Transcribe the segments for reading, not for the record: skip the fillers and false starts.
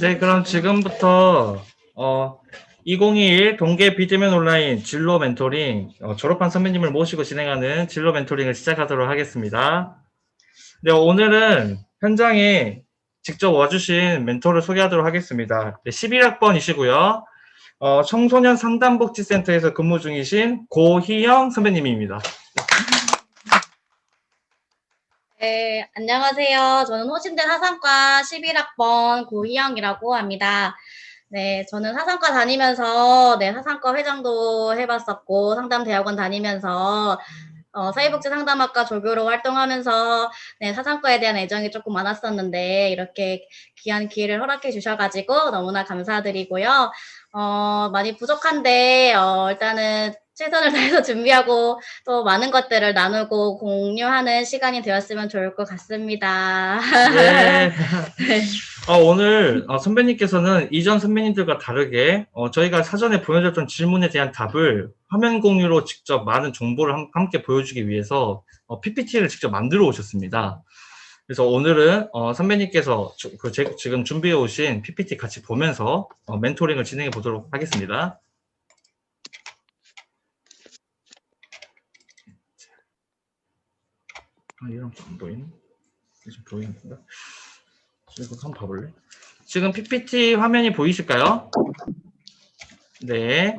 네, 그럼 지금부터 2021 동계 비대면 온라인 진로 멘토링 졸업한 선배님을 모시고 진행하는 진로 멘토링을 시작하도록 하겠습니다. 네, 오늘은 현장에 직접 와주신 멘토를 소개하도록 하겠습니다. 네, 11학번이시고요. 청소년 상담복지센터에서 근무 중이신 고희영 선배님입니다. 네, 안녕하세요. 저는 호신대 사상과 11학번 고희영이라고 합니다. 네, 저는 사상과 다니면서 사상과 회장도 해봤었고 상담대학원 다니면서 사회복지 상담학과 조교로 활동하면서 사상과에 대한 애정이 조금 많았었는데 이렇게 귀한 기회를 허락해 주셔가지고 너무나 감사드리고요. 많이 부족한데 일단은 최선을 다해서 준비하고 또 많은 것들을 나누고 공유하는 시간이 되었으면 좋을 것 같습니다. 네. 오늘 선배님께서는 이전 선배님들과 다르게 저희가 사전에 보여줬던 질문에 대한 답을 화면 공유로 직접 많은 정보를 함께 보여주기 위해서 PPT를 직접 만들어 오셨습니다. 그래서 오늘은 선배님께서 지금 준비해 오신 PPT 같이 보면서 멘토링을 진행해 보도록 하겠습니다. 이런 거 안 보이네? 지금 보이는가? 이거 한번 봐볼래? 지금 PPT 화면이 보이실까요? 네.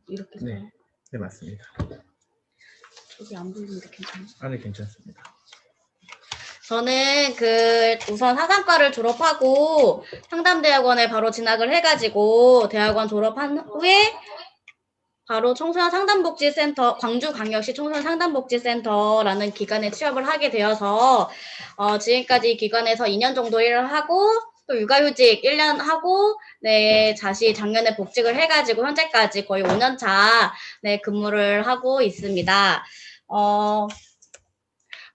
이렇게 네, 네 맞습니다. 여기 안 보이는데 괜찮아요? 네, 괜찮습니다. 저는 우선 사상과를 졸업하고 상담대학원에 바로 진학을 해가지고 대학원 졸업한 후에 바로 청소년 상담복지센터, 광주광역시 청소년 상담복지센터라는 기관에 취업을 하게 되어서 지금까지 이 기관에서 2년 정도 일을 하고 또 육아휴직 1년 하고 다시 작년에 복직을 해가지고 현재까지 거의 5년 차 근무를 하고 있습니다.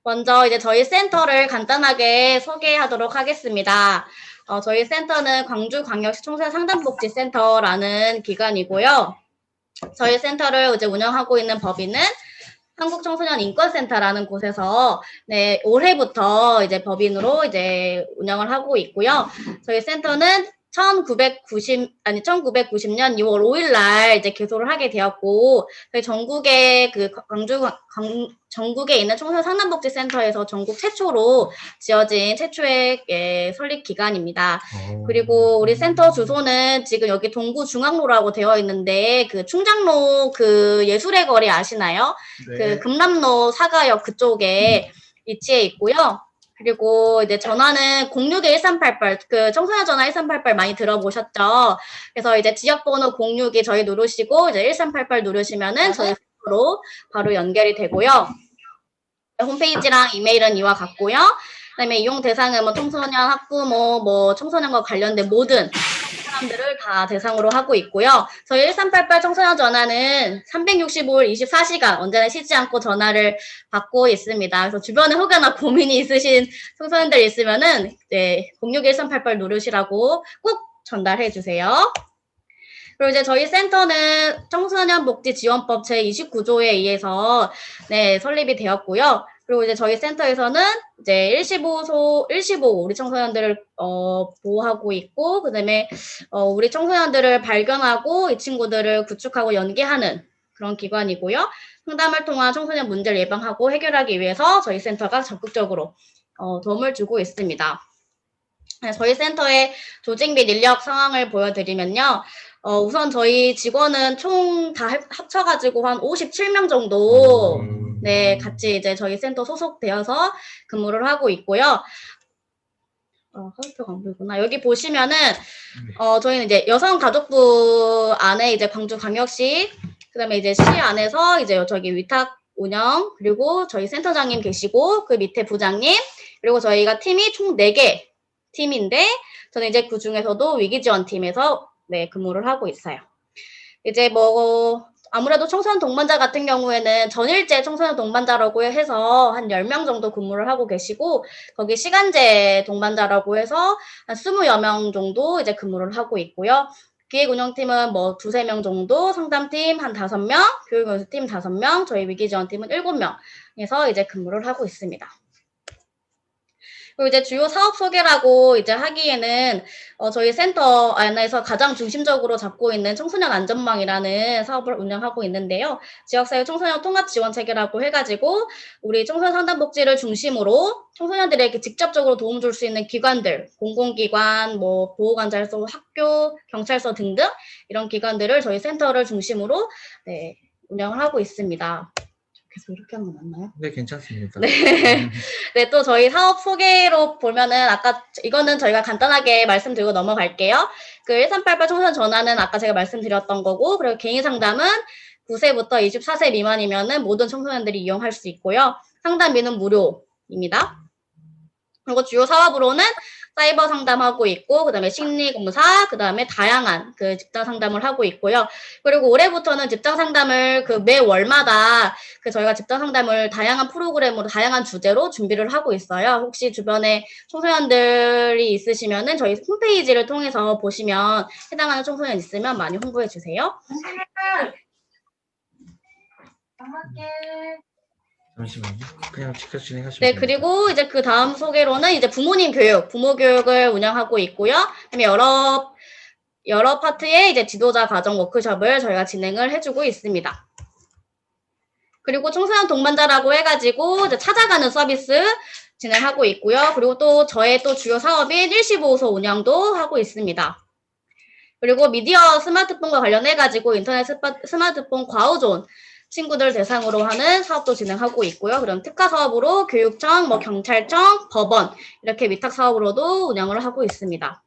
먼저 이제 저희 센터를 간단하게 소개하도록 하겠습니다. 저희 센터는 광주광역시 청소년 상담복지센터라는 기관이고요. 저희 센터를 이제 운영하고 있는 법인은 한국청소년인권센터라는 곳에서 올해부터 이제 법인으로 이제 운영을 하고 있고요. 저희 센터는 1990년 2월 5일 날 이제 개소를 하게 되었고, 전국에 전국에 있는 청소년 상담복지센터에서 전국 최초로 지어진 최초의 설립 기관입니다. 그리고 우리 센터 주소는 지금 여기 동구중앙로라고 되어 있는데 충장로 예술의 거리 아시나요? 네. 금남로 사가역 그쪽에 위치해 있고요. 그리고 이제 전화는 061-1388, 청소년 전화 1388 많이 들어보셨죠? 그래서 이제 지역번호 062 저희 누르시고 이제 1388 누르시면은 저희 센터로 바로 연결이 되고요. 홈페이지랑 이메일은 이와 같고요. 그다음에 이용 대상은 청소년, 학부모, 청소년과 관련된 모든 사람들을 다 대상으로 하고 있고요. 저희 1388 청소년 전화는 365일 24시간 언제나 쉬지 않고 전화를 받고 있습니다. 그래서 주변에 혹여나 고민이 있으신 청소년들 있으면은 061-1388 누르시라고 꼭 전달해 주세요. 그리고 이제 저희 센터는 청소년 복지 지원법 제29조에 의해서 설립이 되었고요. 그리고 이제 저희 센터에서는 이제 115 우리 청소년들을 보호하고 있고, 그다음에 우리 청소년들을 발견하고 이 친구들을 구축하고 연계하는 그런 기관이고요. 상담을 통한 청소년 문제를 예방하고 해결하기 위해서 저희 센터가 적극적으로 도움을 주고 있습니다. 저희 센터의 조직 및 인력 상황을 보여드리면요. 우선 저희 직원은 총 다 합쳐가지고 한 57명 정도 같이 이제 저희 센터 소속되어서 근무를 하고 있고요. 화살표가 안 보이구나. 여기 보시면은 저희는 이제 여성가족부 안에 이제 광주광역시, 그다음에 이제 시 안에서 이제 저기 위탁 운영, 그리고 저희 센터장님 계시고 그 밑에 부장님, 그리고 저희가 팀이 총 4개 팀인데 저는 이제 그 중에서도 위기지원팀에서 근무를 하고 있어요. 이제 아무래도 청소년 동반자 같은 경우에는 전일제 청소년 동반자라고 해서 한 10명 정도 근무를 하고 계시고, 거기 시간제 동반자라고 해서 한 20여 명 정도 이제 근무를 하고 있고요. 기획운영팀은 2-3명 정도, 상담팀 한 5명, 교육연수팀 5명, 저희 위기지원팀은 7명에서 이제 근무를 하고 있습니다. 그리고 이제 주요 사업 소개라고 이제 하기에는 저희 센터 안에서 가장 중심적으로 잡고 있는 청소년 안전망이라는 사업을 운영하고 있는데요. 지역사회 청소년 통합 지원 체계라고 해가지고 우리 청소년 상담복지를 중심으로 청소년들에게 직접적으로 도움 줄 수 있는 기관들, 공공기관, 뭐 보호관찰소, 학교, 경찰서 등등 이런 기관들을 저희 센터를 중심으로 네, 운영을 하고 있습니다. 계속 이렇게 하는 거 맞나요? 네, 괜찮습니다. 네, 또 저희 사업 소개로 보면은 아까 이거는 저희가 간단하게 말씀드리고 넘어갈게요. 그 1388 청소년 전화는 아까 제가 말씀드렸던 거고, 그리고 개인 상담은 9세부터 24세 미만이면은 모든 청소년들이 이용할 수 있고요. 상담비는 무료입니다. 그리고 주요 사업으로는 사이버 상담하고 있고, 그 다음에 심리검사, 그 다음에 다양한 그 직장 상담을 하고 있고요. 그리고 올해부터는 직장 상담을 그 매 월마다 그 저희가 직장 상담을 다양한 프로그램으로, 다양한 주제로 준비를 하고 있어요. 혹시 주변에 청소년들이 있으시면은 저희 홈페이지를 통해서 보시면 해당하는 청소년 있으면 많이 홍보해 주세요. 잠시만요. 그냥 직접 진행하시면 네, 됩니다. 그리고 이제 그 다음 소개로는 이제 부모님 교육, 부모 교육을 운영하고 있고요. 그다음에 여러 파트의 이제 지도자 과정 워크숍을 저희가 진행을 해주고 있습니다. 그리고 청소년 동반자라고 해가지고 이제 찾아가는 서비스 진행하고 있고요. 그리고 또 저의 또 주요 사업인 일시보호소 운영도 하고 있습니다. 그리고 미디어 스마트폰과 관련해가지고 인터넷 스마트폰 과오존 친구들 대상으로 하는 사업도 진행하고 있고요. 그럼 특화 사업으로 교육청, 뭐 경찰청, 법원 이렇게 위탁 사업으로도 운영을 하고 있습니다.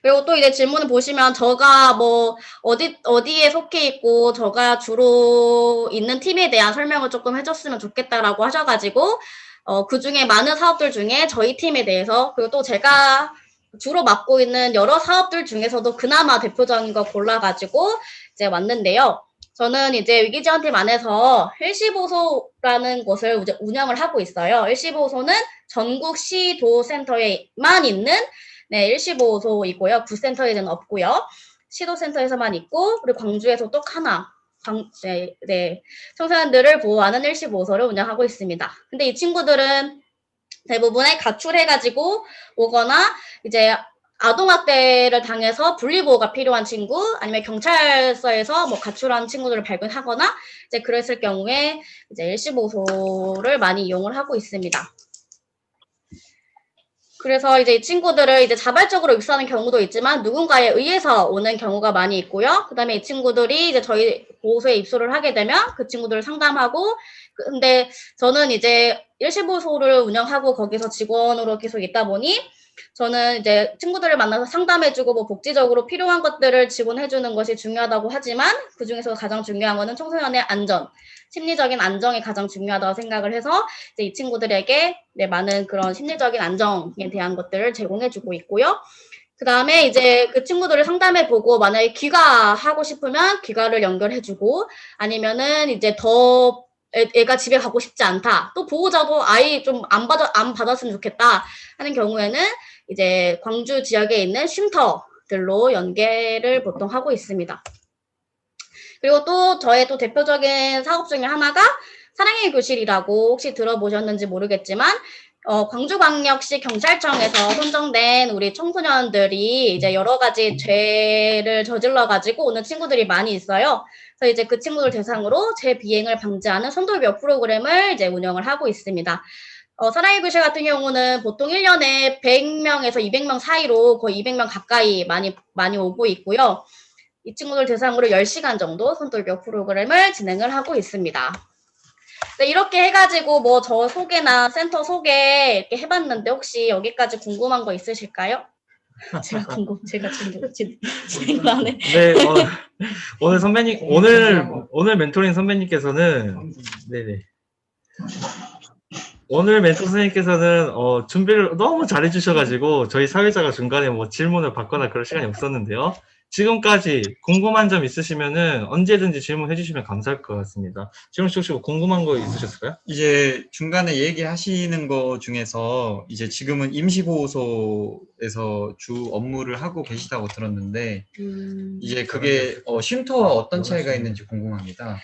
그리고 또 이제 질문을 보시면 저가 뭐 어디에 속해 있고 저가 주로 있는 팀에 대한 설명을 조금 해줬으면 좋겠다라고 하셔가지고 그 중에 많은 사업들 중에 저희 팀에 대해서 그리고 또 제가 주로 맡고 있는 여러 사업들 중에서도 그나마 대표적인 거 골라가지고 이제 왔는데요. 저는 이제 위기지원팀 안에서 일시보호소라는 곳을 이제 운영을 하고 있어요. 일시보호소는 전국 시도센터에만 있는 네, 일시보호소이고요. 구센터에는 없고요. 시도센터에서만 있고, 그리고 광주에서 또 하나, 청소년들을 보호하는 일시보호소를 운영하고 있습니다. 근데 이 친구들은 대부분의 가출해가지고 오거나, 이제 아동학대를 당해서 분리보호가 필요한 친구, 아니면 경찰서에서 뭐 가출한 친구들을 발견하거나, 이제 그랬을 경우에 이제 일시보호소를 많이 이용을 하고 있습니다. 그래서 이제 이 친구들을 이제 자발적으로 입소하는 경우도 있지만 누군가에 의해서 오는 경우가 많이 있고요. 그 다음에 이 친구들이 이제 저희 보호소에 입소를 하게 되면 그 친구들을 상담하고, 근데 저는 이제 일시보호소를 운영하고 거기서 직원으로 계속 있다 보니 저는 이제 친구들을 만나서 상담해주고 뭐 복지적으로 필요한 것들을 지원해주는 것이 중요하다고 하지만 그 중에서 가장 중요한 거는 청소년의 안전, 심리적인 안정이 가장 중요하다고 생각을 해서 이제 이 친구들에게 네, 많은 그런 심리적인 안정에 대한 것들을 제공해주고 있고요. 그 다음에 이제 그 친구들을 상담해보고 만약에 귀가하고 싶으면 귀가를 연결해주고 아니면은 이제 더 애가 집에 가고 싶지 않다. 또 보호자도 아이 좀 안 받았으면 좋겠다 하는 경우에는 이제 광주 지역에 있는 쉼터들로 연계를 보통 하고 있습니다. 그리고 또 저의 또 대표적인 사업 중에 하나가 사랑의 교실이라고 혹시 들어보셨는지 모르겠지만 광주광역시 경찰청에서 선정된 우리 청소년들이 이제 여러 가지 죄를 저질러가지고 오는 친구들이 많이 있어요. 그래서 이제 그 친구들 대상으로 재비행을 방지하는 선도교 프로그램을 이제 운영을 하고 있습니다. 사랑의 교실 같은 경우는 보통 1년에 100명에서 200명 사이로 거의 200명 가까이 많이 오고 있고요. 이 친구들 대상으로 10시간 정도 선도교 프로그램을 진행을 하고 있습니다. 네, 이렇게 해가지고 뭐 저 소개나 센터 소개 이렇게 해봤는데 혹시 여기까지 궁금한 거 있으실까요? 제가 진행을 안 해. 네, 오늘 선배님, 오늘 멘토링 선배님께서는, 네네. 오늘 멘토 선생님께서는, 준비를 너무 잘해주셔가지고, 저희 사회자가 중간에 뭐 질문을 받거나 그럴 시간이 없었는데요. 지금까지 궁금한 점 있으시면은 언제든지 질문해 주시면 감사할 것 같습니다. 지금 혹시 뭐 궁금한 거 있으셨을까요? 이제 중간에 얘기하시는 거 중에서 이제 지금은 임시보호소에 에서 주 업무를 하고 계시다고 들었는데 이제 그게 쉼터와 어떤 차이가 있는지 궁금합니다.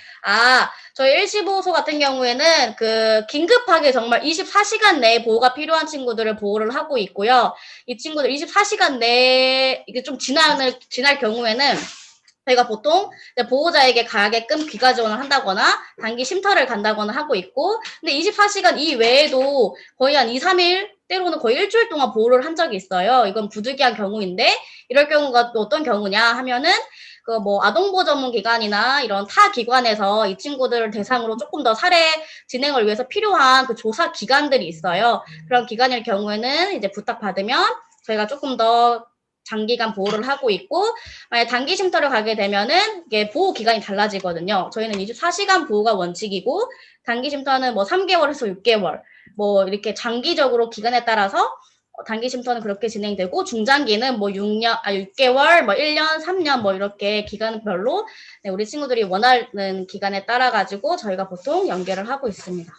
저희 일시보호소 같은 경우에는 그 긴급하게 정말 24시간 내에 보호가 필요한 친구들을 보호를 하고 있고요. 이 친구들 24시간 내에 이게 좀 지날 경우에는 저희가 보통 보호자에게 가게끔 귀가 지원을 한다거나 단기 쉼터를 간다거나 하고 있고, 근데 24시간 이외에도 거의 한 2, 3일, 때로는 거의 일주일 동안 보호를 한 적이 있어요. 이건 부득이한 경우인데, 이럴 경우가 또 어떤 경우냐 하면은, 그 뭐 아동보호 전문 기관이나 이런 타 기관에서 이 친구들을 대상으로 조금 더 사례 진행을 위해서 필요한 그 조사 기관들이 있어요. 그런 기관일 경우에는 이제 부탁받으면 저희가 조금 더 장기간 보호를 하고 있고, 만약 단기 쉼터를 가게 되면은 이게 보호 기간이 달라지거든요. 저희는 24시간 보호가 원칙이고, 단기 쉼터는 뭐 3개월에서 6개월, 뭐 이렇게 장기적으로 기간에 따라서 단기 쉼터는 그렇게 진행되고, 중장기는 뭐 6개월, 뭐 1년, 3년 뭐 이렇게 기간별로 우리 친구들이 원하는 기간에 따라 가지고 저희가 보통 연계를 하고 있습니다.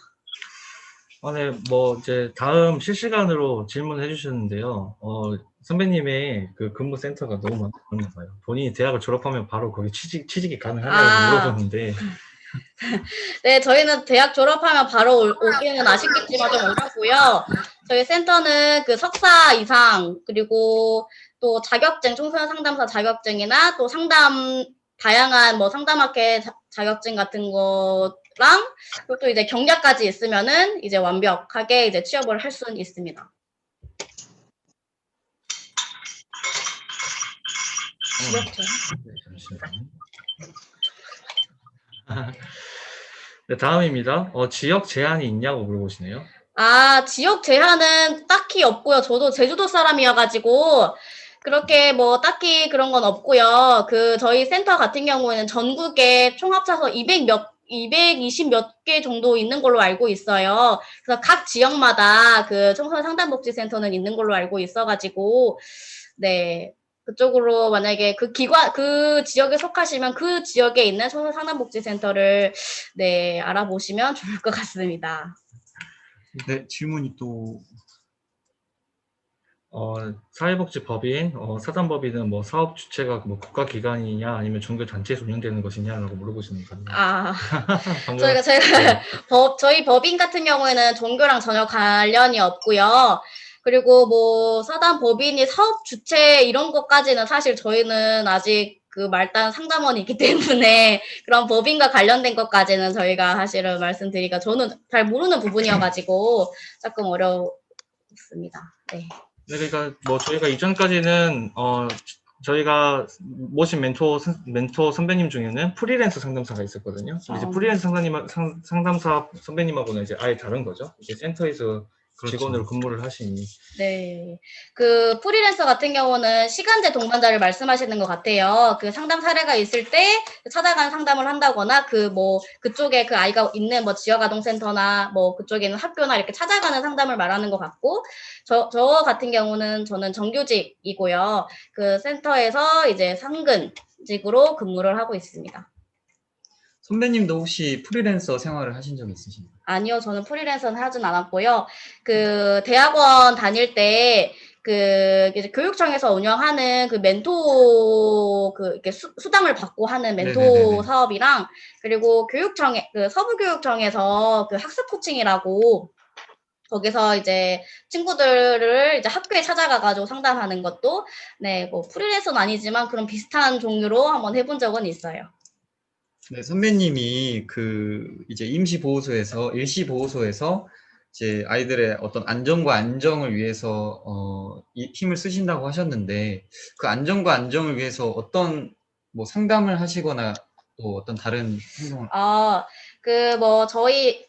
네, 뭐 이제 다음 실시간으로 질문해 주셨는데요. 선배님의 그 근무 센터가 너무 많나 봐요. 본인이 대학을 졸업하면 바로 거기 취직이 가능하냐고 물어보는데. 네, 저희는 대학 졸업하면 바로 오기는 아쉽겠지만 좀 어렵고요. 저희 센터는 그 석사 이상, 그리고 또 자격증, 청소년 상담사 자격증이나 또 다양한 뭐 상담학회 자격증 같은 거랑, 그리고 또 이제 경력까지 있으면은 이제 완벽하게 이제 취업을 할 수는 있습니다. 네, 잠시만요. 네, 다음입니다. 지역 제한이 있냐고 물어보시네요. 지역 제한은 딱히 없고요. 저도 제주도 사람이어가지고 그렇게 뭐 딱히 그런 건 없고요. 그 저희 센터 같은 경우에는 전국에 총 합쳐서 220 몇 개 정도 있는 걸로 알고 있어요. 그래서 각 지역마다 그 청소년 상담복지센터는 있는 걸로 알고 있어가지고, 네. 그쪽으로 만약에 그 지역에 속하시면 그 지역에 있는 청소년 상담복지센터를, 네, 알아보시면 좋을 것 같습니다. 네, 질문이 또. 사회복지법인, 사단법인은 뭐 사업 주체가 뭐 국가기관이냐 아니면 종교단체에서 운영되는 것이냐라고 물어보시는 거예요. 저희가 네. 저희 법인 같은 경우에는 종교랑 전혀 관련이 없고요. 그리고 뭐 사단 법인이 사업 주체 이런 것까지는 사실 저희는 아직 그 말단 상담원이 있기 때문에 그런 법인과 관련된 것까지는 저희가 사실은 말씀드리기가 저는 잘 모르는 부분이어가지고 조금 어렵습니다. 네. 네, 그러니까 뭐 저희가 이전까지는 저희가 모신 멘토 선배님 중에는 프리랜서 상담사가 있었거든요. 이제 프리랜서 상담사 선배님하고는 이제 아예 다른 거죠. 이제 센터에서 직원으로 근무를 하시니. 네. 그 프리랜서 같은 경우는 시간제 동반자를 말씀하시는 것 같아요. 그 상담 사례가 있을 때 찾아가는 상담을 한다거나 그쪽에 그 아이가 있는 뭐 지역아동센터나 뭐 그쪽에 있는 학교나 이렇게 찾아가는 상담을 말하는 것 같고, 저 같은 경우는 저는 정규직이고요. 그 센터에서 이제 상근직으로 근무를 하고 있습니다. 선배님도 혹시 프리랜서 생활을 하신 적 있으신가요? 아니요, 저는 프리랜서는 하진 않았고요. 그 대학원 다닐 때 이제 교육청에서 운영하는 그 멘토 이렇게 수당을 받고 하는 멘토 네네네네. 사업이랑, 그리고 서부교육청에서 그 학습 코칭이라고 거기서 이제 친구들을 이제 학교에 찾아가가지고 상담하는 것도, 네, 뭐 프리랜서는 아니지만 그런 비슷한 종류로 한번 해본 적은 있어요. 네, 선배님이 이제 일시보호소에서 이제 아이들의 어떤 안전과 안정을 위해서 힘을 쓰신다고 하셨는데, 그 안전과 안정을 위해서 어떤 뭐 상담을 하시거나 또 어떤 다른 행동을. 저희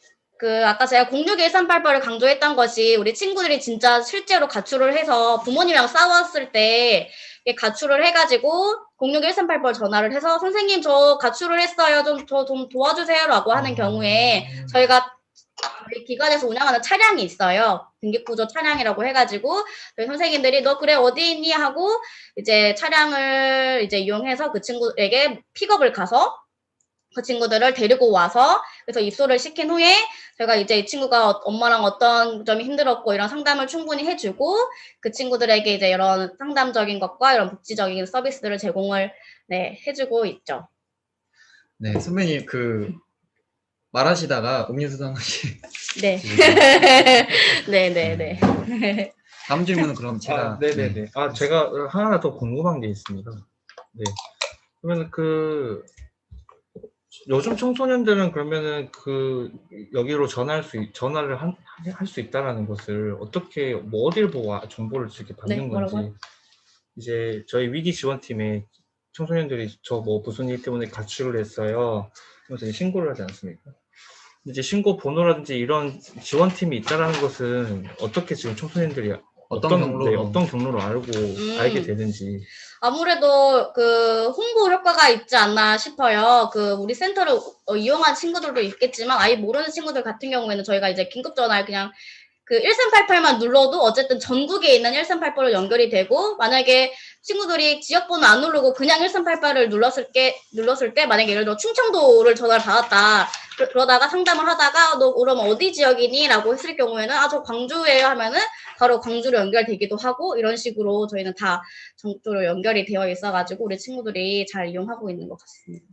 아까 제가 061388을 강조했던 것이 우리 친구들이 진짜 실제로 가출을 해서 부모님이랑 싸웠을 때 가출을 해가지고 061388 전화를 해서 선생님 저 가출을 했어요. 저 좀 도와주세요라고 하는 경우에 저희가 저희 기관에서 운영하는 차량이 있어요. 등기구조 차량이라고 해가지고 저희 선생님들이 너 그래 어디 있니 하고 이제 차량을 이제 이용해서 그 친구에게 픽업을 가서 그 친구들을 데리고 와서 그래서 입소를 시킨 후에 저희가 이제 이 친구가 엄마랑 어떤 점이 힘들었고 이런 상담을 충분히 해주고 그 친구들에게 이제 이런 상담적인 것과 이런 복지적인 서비스들을 제공을 네, 해주고 있죠. 네, 선배님 그 말하시다가 음료수도 한 번씩. 네. 네네네. 다음 질문은 그럼 제가. 네네네. 제가 하나 더 궁금한 게 있습니다. 네. 그러면 요즘 청소년들은 그러면은 여기로 전화를 할 수 있다라는 것을 어떻게, 뭐 어딜 보고 정보를 이렇게 네, 받는 뭐라고요? 건지. 이제 저희 위기 지원팀에 청소년들이 저 뭐 무슨 일 때문에 가출을 했어요. 그래서 이제 신고를 하지 않습니까? 이제 신고 번호라든지 이런 지원팀이 있다라는 것은 어떻게 지금 청소년들이 어떤 경로로 알게 되는지. 아무래도 그 홍보 효과가 있지 않나 싶어요. 우리 센터를 이용한 친구들도 있겠지만 아예 모르는 친구들 같은 경우에는 저희가 이제 긴급 전화를 그냥 1388만 눌러도 어쨌든 전국에 있는 1388로 연결이 되고, 만약에 친구들이 지역번호 안 누르고 그냥 1388을 눌렀을 때 만약에 예를 들어 충청도를 전화를 받았다. 그러다가 상담을 하다가 너 그러면 어디 지역이니? 라고 했을 경우에는 저 광주예요 하면은 바로 광주로 연결되기도 하고, 이런 식으로 저희는 다 전국적으로 연결이 되어 있어가지고 우리 친구들이 잘 이용하고 있는 것 같습니다.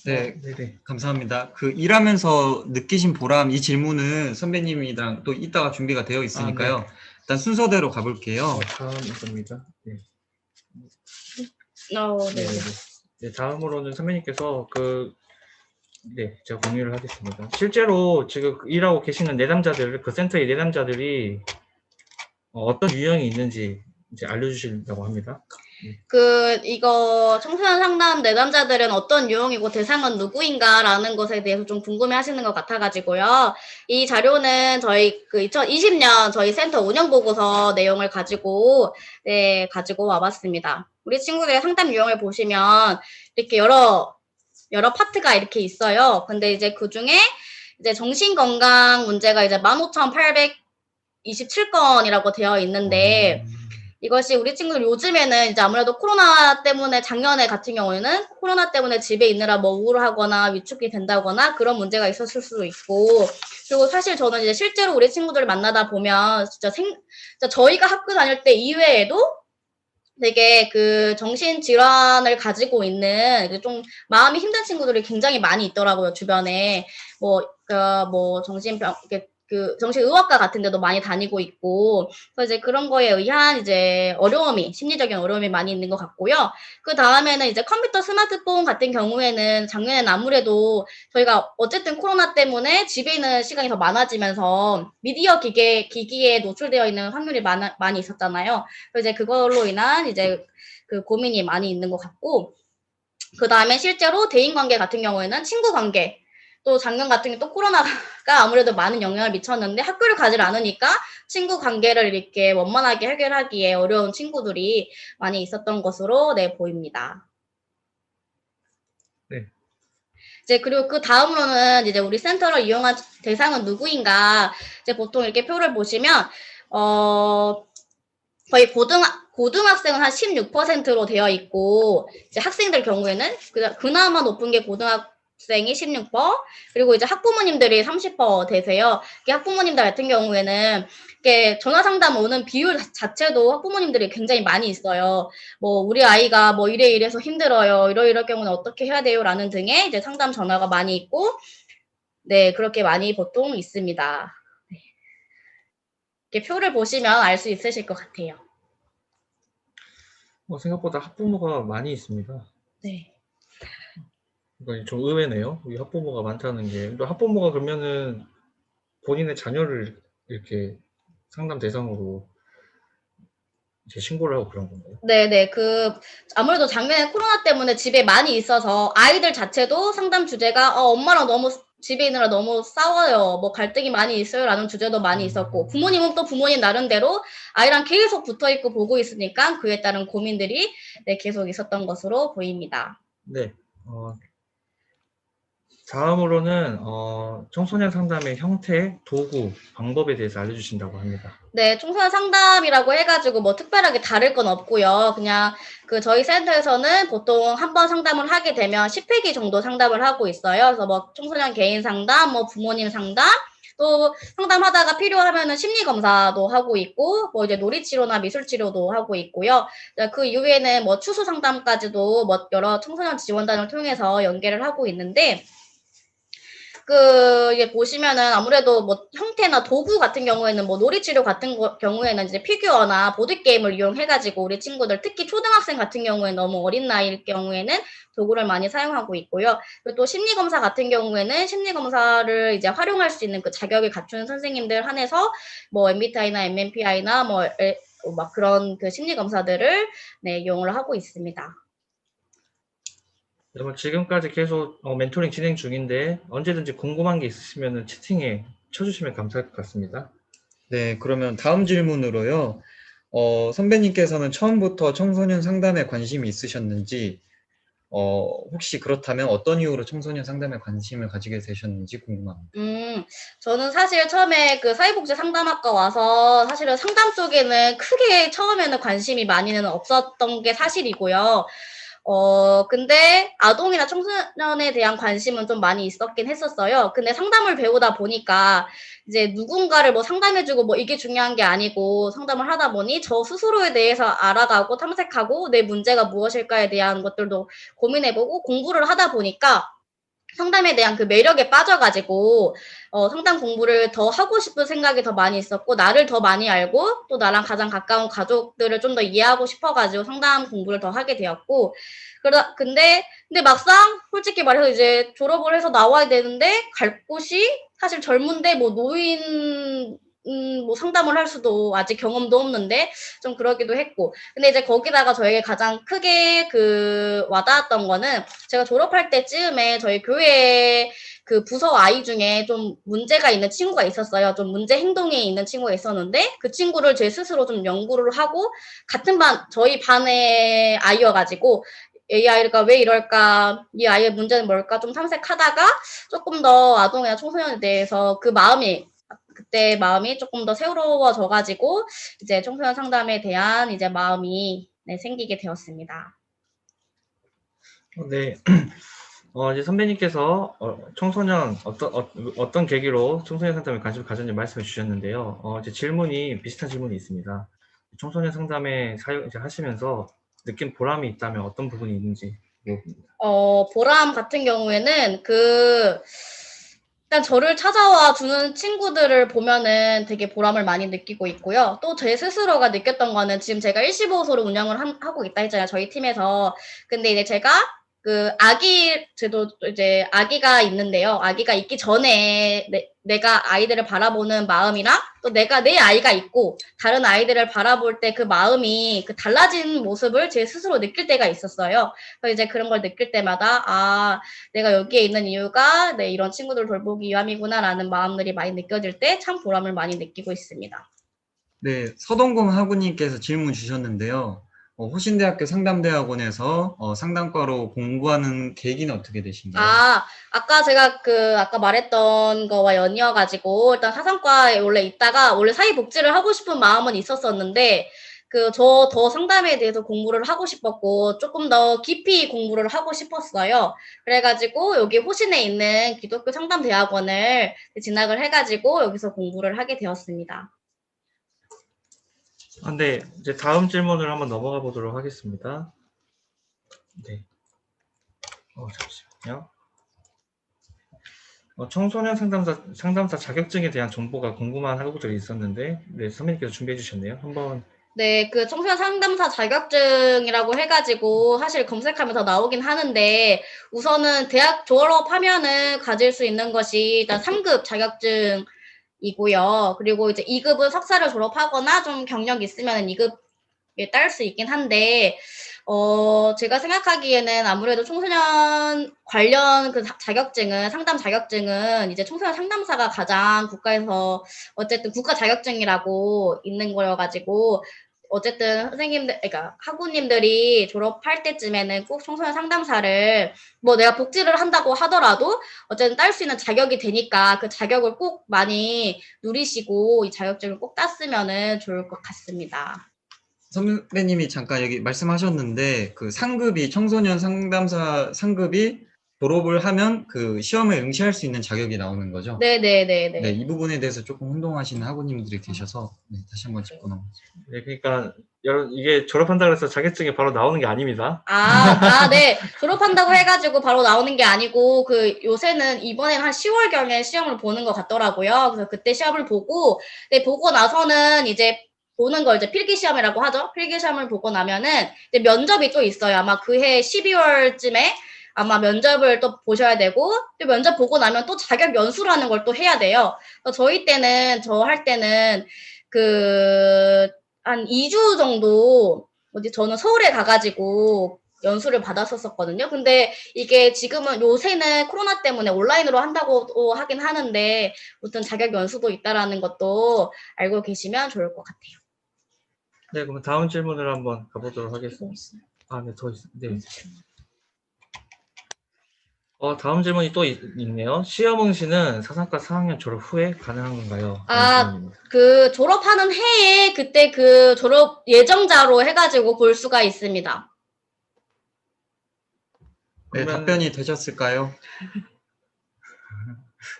네, 감사합니다. 일하면서 느끼신 보람, 이 질문은 선배님이랑 또 이따가 준비가 되어 있으니까요. 일단 순서대로 가볼게요. 다음 있습니다. 네. 네. 네, 다음으로는 선배님께서 제가 공유를 하겠습니다. 실제로 지금 일하고 계시는 내담자들, 그 센터의 내담자들이 어떤 유형이 있는지 이제 알려주시려고 합니다. 이거 청소년 상담 내담자들은 어떤 유형이고 대상은 누구인가라는 것에 대해서 좀 궁금해 하시는 것 같아가지고요. 이 자료는 저희 2020년 저희 센터 운영보고서 내용을 가지고 와봤습니다. 우리 친구들의 상담 유형을 보시면 이렇게 여러 파트가 이렇게 있어요. 근데 이제 그 중에 이제 정신건강 문제가 이제 15,827건이라고 되어 있는데, 이것이 우리 친구들 요즘에는 이제 아무래도 코로나 때문에 작년에 같은 경우에는 코로나 때문에 집에 있느라 뭐 우울하거나 위축이 된다거나 그런 문제가 있었을 수도 있고, 그리고 사실 저는 이제 실제로 우리 친구들을 만나다 보면 진짜 저희가 학교 다닐 때 이외에도 되게 정신질환을 가지고 있는 좀 마음이 힘든 친구들이 굉장히 많이 있더라고요, 주변에. 정신병, 정신의학과 같은 데도 많이 다니고 있고, 그래서 이제 그런 거에 의한 심리적인 어려움이 많이 있는 것 같고요. 그 다음에는 이제 컴퓨터, 스마트폰 같은 경우에는 작년에는 아무래도 저희가 어쨌든 코로나 때문에 집에 있는 시간이 더 많아지면서 미디어 기기에 노출되어 있는 확률이 많이 있었잖아요. 그래서 이제 그걸로 인한 고민이 많이 있는 것 같고, 그 다음에 실제로 대인관계 같은 경우에는 친구 관계, 또 작년 같은 경우 또 코로나가 아무래도 많은 영향을 미쳤는데 학교를 가질 않으니까 친구 관계를 이렇게 원만하게 해결하기에 어려운 친구들이 많이 있었던 것으로 보입니다. 네. 이제 그리고 그 다음으로는 이제 우리 센터를 이용한 대상은 누구인가, 이제 보통 이렇게 표를 보시면 거의 고등학생은 한 16%로 되어 있고, 이제 학생들 경우에는 그나마 높은 게 고등학생이 16%, 그리고 이제 학부모님들이 30% 되세요. 학부모님들 같은 경우에는 이렇게 전화 상담 오는 비율 자체도 학부모님들이 굉장히 많이 있어요. 뭐 우리 아이가 뭐 이래서 힘들어요. 이럴 경우는 어떻게 해야 돼요? 라는 등의 이제 상담 전화가 많이 있고, 네, 그렇게 많이 보통 있습니다. 이렇게 표를 보시면 알 수 있으실 것 같아요. 생각보다 학부모가 많이 있습니다. 네. 이건 좀 의외네요. 이 학부모가 많다는 게. 또 학부모가 그러면은 본인의 자녀를 이렇게 상담 대상으로 이제 신고를 하고 그런 건가요? 네네. 아무래도 작년에 코로나 때문에 집에 많이 있어서 아이들 자체도 상담 주제가 엄마랑 집에 있느라 너무 싸워요. 뭐 갈등이 많이 있어요. 라는 주제도 많이 있었고, 부모님은 또 부모님 나름대로 아이랑 계속 붙어 있고 보고 있으니까 그에 따른 고민들이 계속 있었던 것으로 보입니다. 네. 다음으로는 청소년 상담의 형태, 도구, 방법에 대해서 알려주신다고 합니다. 네, 청소년 상담이라고 해가지고 뭐 특별하게 다를 건 없고요. 그냥 그 저희 센터에서는 보통 한 번 상담을 하게 되면 10회기 정도 상담을 하고 있어요. 그래서 뭐 청소년 개인 상담, 뭐 부모님 상담, 또 상담하다가 필요하면은 심리 검사도 하고 있고, 뭐 이제 놀이치료나 미술치료도 하고 있고요. 그 이후에는 뭐 추수 상담까지도 뭐 여러 청소년 지원단을 통해서 연계를 하고 있는데, 이게 보시면은 아무래도 뭐 형태나 도구 같은 경우에는 뭐 놀이치료 같은 경우에는 이제 피규어나 보드게임을 이용해가지고 우리 친구들 특히 초등학생 같은 경우에는 너무 어린 나이일 경우에는 도구를 많이 사용하고 있고요. 그리고 또 심리검사 같은 경우에는 심리검사를 이제 활용할 수 있는 그 자격을 갖춘 선생님들 한해서 뭐 MBTI나 MMPI나 막 그런 그 심리검사들을 네, 이용을 하고 있습니다. 여러분 지금까지 계속 멘토링 진행 중인데 언제든지 궁금한 게 있으시면 채팅에 쳐주시면 감사할 것 같습니다. 네, 그러면 다음 질문으로요. 선배님께서는 처음부터 청소년 상담에 관심이 있으셨는지, 혹시 그렇다면 어떤 이유로 청소년 상담에 관심을 가지게 되셨는지 궁금합니다. 저는 사실 처음에 그 사회복지 상담학과 와서 사실은 상담 쪽에는 크게 처음에는 관심이 많이는 없었던 게 사실이고요. 근데 아동이나 청소년에 대한 관심은 좀 많이 있었긴 했었어요. 근데 상담을 배우다 보니까 이제 누군가를 뭐 상담해주고 뭐 이게 중요한 게 아니고 상담을 하다 보니 저 스스로에 대해서 알아가고 탐색하고 내 문제가 무엇일까에 대한 것들도 고민해보고 공부를 하다 보니까 상담에 대한 그 매력에 빠져가지고 상담 공부를 더 하고 싶은 생각이 더 많이 있었고 나를 더 많이 알고 또 나랑 가장 가까운 가족들을 좀 더 이해하고 싶어가지고 상담 공부를 더 하게 되었고 근데 막상 솔직히 말해서 이제 졸업을 해서 나와야 되는데 갈 곳이 사실 젊은데 뭐 노인 뭐 상담을 할 수도 아직 경험도 없는데 좀 그러기도 했고 근데 이제 거기다가 저에게 가장 크게 그 와닿았던 거는 제가 졸업할 때쯤에 저희 교회 그 부서 아이 중에 좀 문제가 있는 친구가 있었어요. 좀 문제 행동이 있는 친구가 있었는데 그 친구를 제 스스로 좀 연구를 하고 같은 반 저희 반의 아이여가지고 이 아이가 왜 이럴까, 이 아이의 문제는 뭘까 좀 탐색하다가 조금 더 아동이나 청소년에 대해서 그때 마음이 조금 더 새로워져가지고 이제 청소년 상담에 대한 이제 마음이 네, 생기게 되었습니다. 네. 이제 선배님께서 청소년 어떤 계기로 청소년 상담에 관심을 가졌는지 말씀해 주셨는데요. 이제 질문이 비슷한 질문이 있습니다. 청소년 상담에 이제 하시면서 느낀 보람이 있다면 어떤 부분이 있는지 물어봅니다. 보람 같은 경우에는 일단 저를 찾아와 주는 친구들을 보면은 되게 보람을 많이 느끼고 있고요. 또 제 스스로가 느꼈던 거는 지금 제가 일시보호소를 운영을 하고 있다 했잖아요. 저희 팀에서. 근데 이제 제가 저도 이제 아기가 있는데요. 아기가 있기 전에 내가 아이들을 바라보는 마음이랑 또 내가 내 아이가 있고 다른 아이들을 바라볼 때 그 마음이 그 달라진 모습을 제 스스로 느낄 때가 있었어요. 그래서 이제 그런 걸 느낄 때마다 내가 여기에 있는 이유가 이런 친구들 돌보기 위함이구나라는 마음들이 많이 느껴질 때 참 보람을 많이 느끼고 있습니다. 네, 서동금 학우님께서 질문 주셨는데요. 호신대학교 상담대학원에서 상담과로 공부하는 계기는 어떻게 되신가요? 아까 제가 아까 말했던 거와 연이어가지고, 일단 사상과에 원래 있다가, 원래 사회복지를 하고 싶은 마음은 있었었는데, 더 상담에 대해서 공부를 하고 싶었고, 조금 더 깊이 공부를 하고 싶었어요. 그래가지고, 여기 호신에 있는 기독교 상담대학원을 진학을 해가지고, 여기서 공부를 하게 되었습니다. 네, 이제 다음 질문을 한번 넘어가 보도록 하겠습니다. 네. 잠시만요. 청소년 상담사 자격증에 대한 정보가 궁금한 학우들이 있었는데, 네, 선배님께서 준비해 주셨네요. 한번. 네, 청소년 상담사 자격증이라고 해가지고 사실 검색하면서 나오긴 하는데 우선은 대학 졸업하면은 가질 수 있는 것이 일단 3급 자격증이고요. 그리고 이제 2급은 석사를 졸업하거나 좀 경력이 있으면 2급에 딸 수 있긴 한데 제가 생각하기에는 아무래도 청소년 관련 상담 자격증은 이제 청소년 상담사가 가장 국가에서 어쨌든 국가 자격증이라고 있는 거여가지고 어쨌든 선생님들, 그러니까 학우님들이 졸업할 때쯤에는 꼭 청소년 상담사를 뭐 내가 복지를 한다고 하더라도 어쨌든 딸 수 있는 자격이 되니까 그 자격을 꼭 많이 누리시고 이 자격증을 꼭 땄으면은 좋을 것 같습니다. 선배님이 잠깐 여기 말씀하셨는데 그 상급이 청소년 상담사 상급이 졸업을 하면 그 시험에 응시할 수 있는 자격이 나오는 거죠? 네네네네. 네, 이 부분에 대해서 조금 혼동하시는 학우님들이 계셔서 네, 다시 한번 짚고 넘어가겠습니다. 네, 그러니까 여러분 이게 졸업한다고 해서 자격증이 바로 나오는 게 아닙니다. 네. 졸업한다고 해가지고 바로 나오는 게 아니고, 요새는 이번에는 한 10월경에 시험을 보는 것 같더라고요. 그래서 그때 시험을 보고, 네, 보고 나서는 이제 보는 걸 이제 필기 시험이라고 하죠. 필기 시험을 보고 나면은 이제 면접이 또 있어요. 아마 그해 12월쯤에 아마 면접을 또 보셔야 되고, 또 면접 보고 나면 또 자격 연수라는 걸 또 해야 돼요. 그래서 저 할 때는 한 2주 정도 저는 서울에 가가지고 연수를 받았었거든요. 근데 이게 지금은 요새는 코로나 때문에 온라인으로 한다고 하긴 하는데 어떤 자격 연수도 있다라는 것도 알고 계시면 좋을 것 같아요. 네, 그럼 다음 질문을 한번 가보도록 하겠습니다. 네, 더 있어요. 네. 다음 질문이 또 있네요. 시험 응시는 사상과 4학년 졸업 후에 가능한 건가요? 졸업하는 해에 그때 졸업 예정자로 해가지고 볼 수가 있습니다. 네, 답변이 되셨을까요?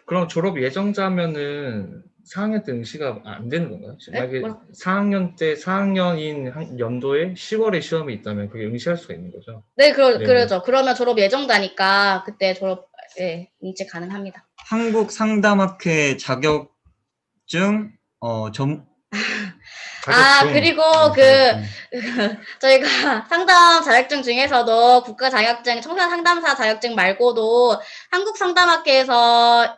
그럼 졸업 예정자면은 4학년 때 응시가 안 되는 건가요? 만약에 4학년인 연도에 10월에 시험이 있다면 그게 응시할 수가 있는 거죠? 네, 그러죠. 그러면 졸업 예정자니까 그때 응시 가능합니다. 한국상담학회 자격증 그리고 저희가 상담 자격증 중에서도 국가 자격증, 청소년 상담사 자격증 말고도 한국 상담학회에서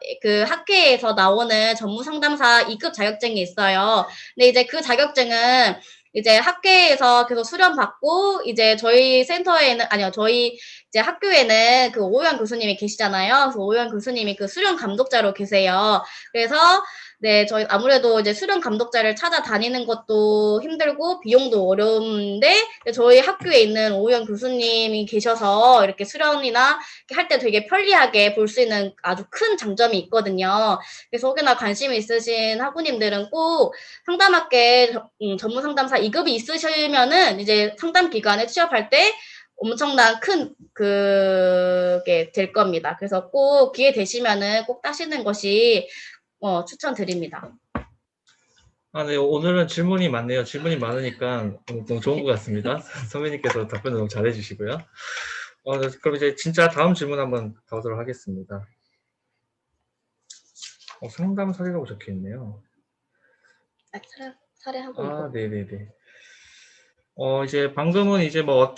학회에서 나오는 전문 상담사 2급 자격증이 있어요. 근데 이제 그 자격증은 이제 학회에서 계속 수련받고 이제 저희 이제 학교에는 오유환 교수님이 계시잖아요. 그래서 오유환 교수님이 수련 감독자로 계세요. 그래서 네, 저희 아무래도 이제 수련 감독자를 찾아다니는 것도 힘들고 비용도 어려운데 저희 학교에 있는 오유환 교수님이 계셔서 이렇게 수련이나 할 때 되게 편리하게 볼 수 있는 아주 큰 장점이 있거든요. 그래서 혹여나 관심 있으신 학우님들은 꼭 상담학회 전문 상담사 2급이 있으시면은 이제 상담 기관에 취업할 때 엄청난 큰 그게 될 겁니다. 그래서 꼭 기회 되시면은 꼭 따시는 것이 추천드립니다. 네, 오늘은 질문이 많네요. 질문이 많으니까 너무 좋은 것 같습니다. 선배님께서 답변을 너무 잘해주시고요. 그럼 이제 진짜 다음 질문 한번 가보도록 하겠습니다. 상담 사례라고 적혀 있네요. 사례하고 네네네. 이제 방금은 이제 뭐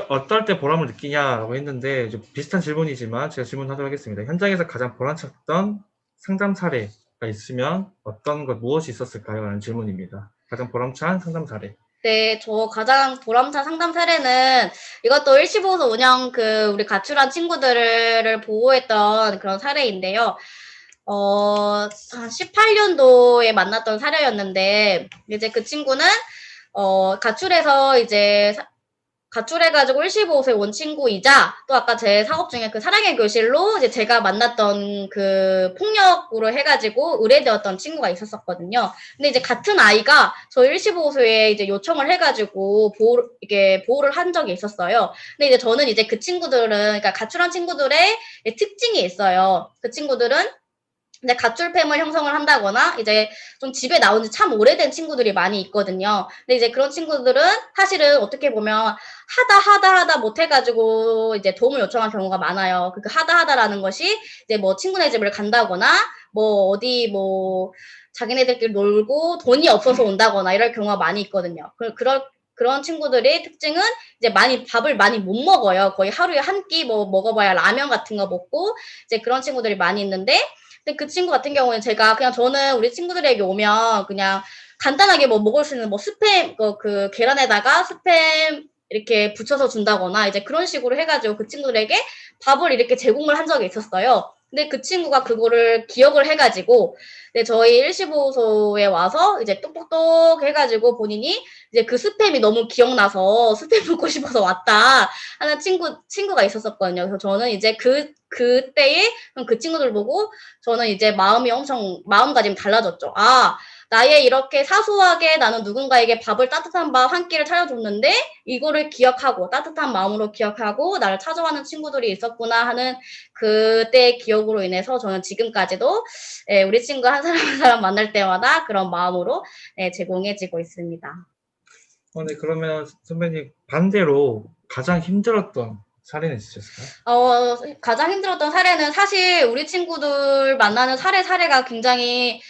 어떨 때 보람을 느끼냐라고 했는데 좀 비슷한 질문이지만 제가 질문하도록 하겠습니다. 현장에서 가장 보람찼던 상담 사례가 있으면 무엇이 있었을까요? 라는 질문입니다. 가장 보람찬 상담 사례. 네, 저 가장 보람찬 상담 사례는 이것도 115소 운영 우리 가출한 친구들을 보호했던 그런 사례인데요. 한 18년도에 만났던 사례였는데 이제 그 친구는 가출해서 이제 가출해가지고 15세 온 친구이자 또 아까 제 사업 중에 사랑의 교실로 이제 제가 만났던 폭력으로 해가지고 의뢰되었던 친구가 있었거든요. 근데 이제 같은 아이가 저희 15소에 이제 요청을 해가지고 보호를 한 적이 있었어요. 근데 이제 저는 이제 그 친구들은 그러니까 가출한 친구들의 특징이 있어요. 그 친구들은 이제 가출팸을 형성을 한다거나 이제 좀 집에 나온 지 참 오래된 친구들이 많이 있거든요. 근데 이제 그런 친구들은 사실은 어떻게 보면 하다 못해가지고 이제 도움을 요청한 경우가 많아요. 하다라는 것이 이제 뭐 친구네 집을 간다거나 뭐 어디 뭐 자기네들끼리 놀고 돈이 없어서 온다거나 이럴 경우가 많이 있거든요. 그런 친구들의 특징은 이제 밥을 많이 못 먹어요. 거의 하루에 한 끼 뭐 먹어봐야 라면 같은 거 먹고 이제 그런 친구들이 많이 있는데 근데 그 친구 같은 경우는 저는 우리 친구들에게 오면 그냥 간단하게 뭐 먹을 수 있는 뭐 스팸, 계란에다가 스팸 이렇게 붙여서 준다거나 이제 그런 식으로 해가지고 그 친구들에게 밥을 이렇게 제공을 한 적이 있었어요. 근데 그 친구가 그거를 기억을 해가지고, 네, 저희 115소에 와서 이제 똑똑똑 해가지고 본인이 이제 그 스팸이 너무 기억나서 스팸 먹고 싶어서 왔다 하는 친구가 있었었거든요. 그래서 저는 이제 그때에 그 친구들 보고 저는 이제 마음가짐이 달라졌죠. 아, 나의 이렇게 사소하게 나는 누군가에게 밥을 따뜻한 밥 한 끼를 차려줬는데 이거를 기억하고 따뜻한 마음으로 기억하고 나를 찾아와는 친구들이 있었구나 하는 그때의 기억으로 인해서 저는 지금까지도 우리 친구 한 사람 한 사람 만날 때마다 그런 마음으로 제공해지고 있습니다. 네, 그러면 선배님 반대로 가장 힘들었던 사례는 있으셨을까요? 가장 힘들었던 사례는 사실 우리 친구들 만나는 사례가 굉장히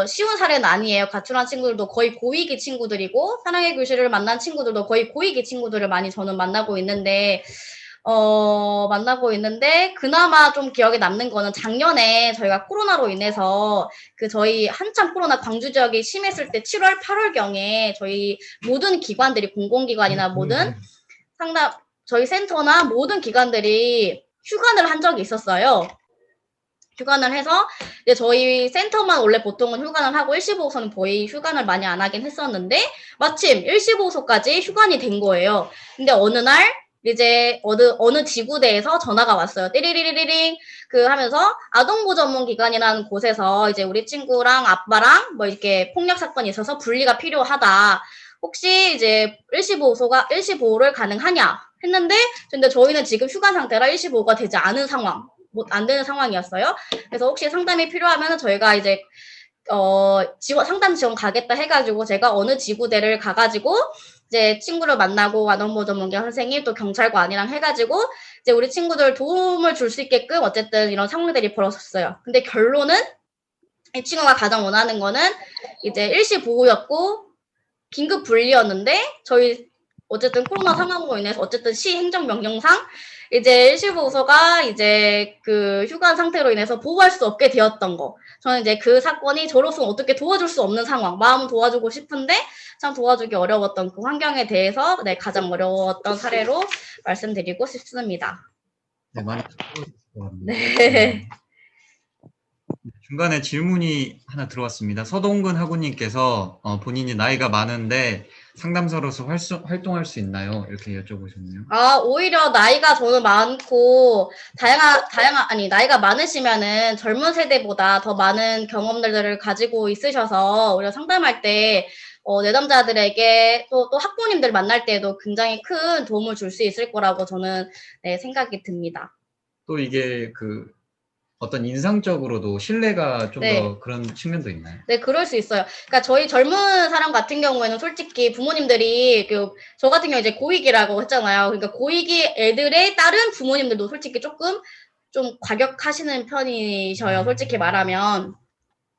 쉬운 사례는 아니에요. 가출한 친구들도 거의 고위기 친구들이고 사랑의 교실을 만난 친구들도 거의 고위기 친구들을 많이 저는 만나고 있는데 그나마 좀 기억에 남는 거는 작년에 저희가 코로나로 인해서 저희 한참 코로나 광주 지역이 심했을 때 7월, 8월경에 저희 모든 기관들이 공공기관이나 모든 저희 센터나 모든 기관들이 휴관을 한 적이 있었어요. 휴관을 해서 이제 저희 센터만 원래 보통은 휴관을 하고 115호소는 거의 휴관을 많이 안 하긴 했었는데 마침 115호소까지 휴관이 된 거예요. 근데 어느 날 이제 어느 지구대에서 전화가 왔어요. 띠리리리링 하면서 아동보 전문 기관이라는 곳에서 이제 우리 친구랑 아빠랑 뭐 이렇게 폭력 사건이 있어서 분리가 필요하다. 혹시 이제 115를 가능하냐 했는데 근데 저희는 지금 휴관 상태라 115가 되지 않은 상황. 안 되는 상황이었어요. 그래서 혹시 상담이 필요하면 저희가 이제 상담 지원 가겠다 해가지고 제가 어느 지구대를 가가지고 이제 친구를 만나고 아동보호 전문가 선생님 또 경찰관이랑 해가지고 이제 우리 친구들 도움을 줄 수 있게끔 어쨌든 이런 상황들이 벌어졌어요. 근데 결론은 이 친구가 가장 원하는 거는 이제 일시 보호였고 긴급 분리였는데 저희 어쨌든 코로나 상황으로 인해서 어쨌든 시 행정명령상 이제 115호소가 이제 휴관 상태로 인해서 보호할 수 없게 되었던 거. 저는 이제 그 사건이 저로서는 어떻게 도와줄 수 없는 상황. 마음은 도와주고 싶은데 참 도와주기 어려웠던 그 환경에 대해서 가장 어려웠던 사례로 말씀드리고 싶습니다. 네, 많이 들어보실 것 같네요. 네. 중간에 질문이 하나 들어왔습니다. 서동근 학우님께서 본인이 나이가 많은데 상담사로서 활동할 수 있나요? 이렇게 여쭤보셨네요. 오히려 나이가 저는 많고, 나이가 많으시면은 젊은 세대보다 더 많은 경험들을 가지고 있으셔서, 오히려 상담할 때, 내담자들에게 또 학부모님들 만날 때도 굉장히 큰 도움을 줄 수 있을 거라고 저는 생각이 듭니다. 또 이게 어떤 인상적으로도 신뢰가 좀 더 네. 그런 측면도 있나요? 네, 그럴 수 있어요. 그러니까 저희 젊은 사람 같은 경우에는 솔직히 부모님들이 저 같은 경우 이제 고위기라고 했잖아요. 그러니까 고위기 애들의 다른 부모님들도 솔직히 조금 좀 과격하시는 편이셔요. 솔직히 말하면.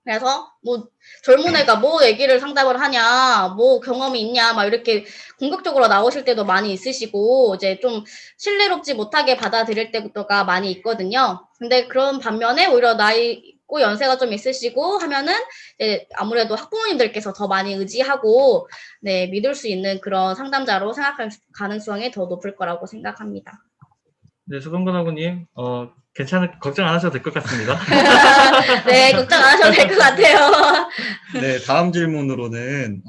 그래서 뭐 젊은 애가 뭐 얘기를 상담을 하냐, 뭐 경험이 있냐, 막 이렇게 공격적으로 나오실 때도 많이 있으시고 이제 좀 신뢰롭지 못하게 받아들일 때가 많이 있거든요. 근데 그런 반면에 오히려 나이 있고 연세가 좀 있으시고 하면은 이제 아무래도 학부모님들께서 더 많이 의지하고 믿을 수 있는 그런 상담자로 생각할 가능성이 더 높을 거라고 생각합니다. 네, 서동근 학우님, 걱정 안 하셔도 될 것 같습니다. 네, 걱정 안 하셔도 될 것 같아요. 네, 다음 질문으로는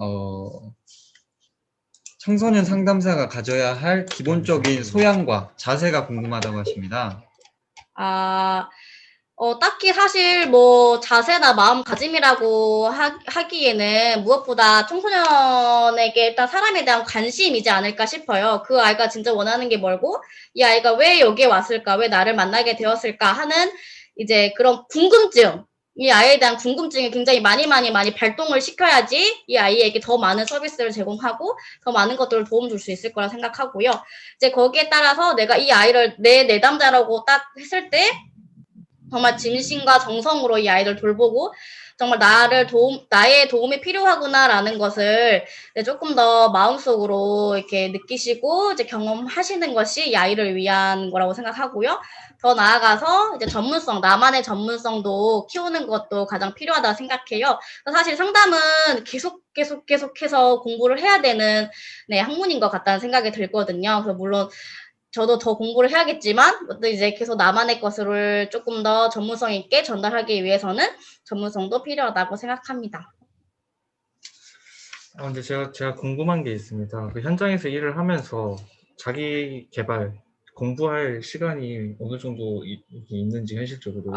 청소년 상담사가 가져야 할 기본적인 소양과 자세가 궁금하다고 하십니다. 딱히 사실 뭐 자세나 마음가짐이라고 하기에는 무엇보다 청소년에게 일단 사람에 대한 관심이지 않을까 싶어요. 그 아이가 진짜 원하는 게 뭘고, 이 아이가 왜 여기에 왔을까, 왜 나를 만나게 되었을까 하는 이제 그런 궁금증, 이 아이에 대한 궁금증이 굉장히 많이 발동을 시켜야지 이 아이에게 더 많은 서비스를 제공하고 더 많은 것들을 도움 줄 수 있을 거라 생각하고요. 이제 거기에 따라서 내가 이 아이를 내 내담자라고 딱 했을 때 정말 진심과 정성으로 이 아이들 돌보고 정말 나의 도움이 필요하구나라는 것을 조금 더 마음속으로 이렇게 느끼시고 이제 경험하시는 것이 이 아이를 위한 거라고 생각하고요. 더 나아가서 이제 나만의 전문성도 키우는 것도 가장 필요하다고 생각해요. 사실 상담은 계속해서 공부를 해야 되는 학문인 것 같다는 생각이 들거든요. 그래서 물론 저도 더 공부를 해야겠지만 또 이제 계속 나만의 것을 조금 더 전문성 있게 전달하기 위해서는 전문성도 필요하다고 생각합니다. 근데 제가 궁금한 게 있습니다. 그 현장에서 일을 하면서 자기 개발, 공부할 시간이 어느 정도 있는지 현실적으로.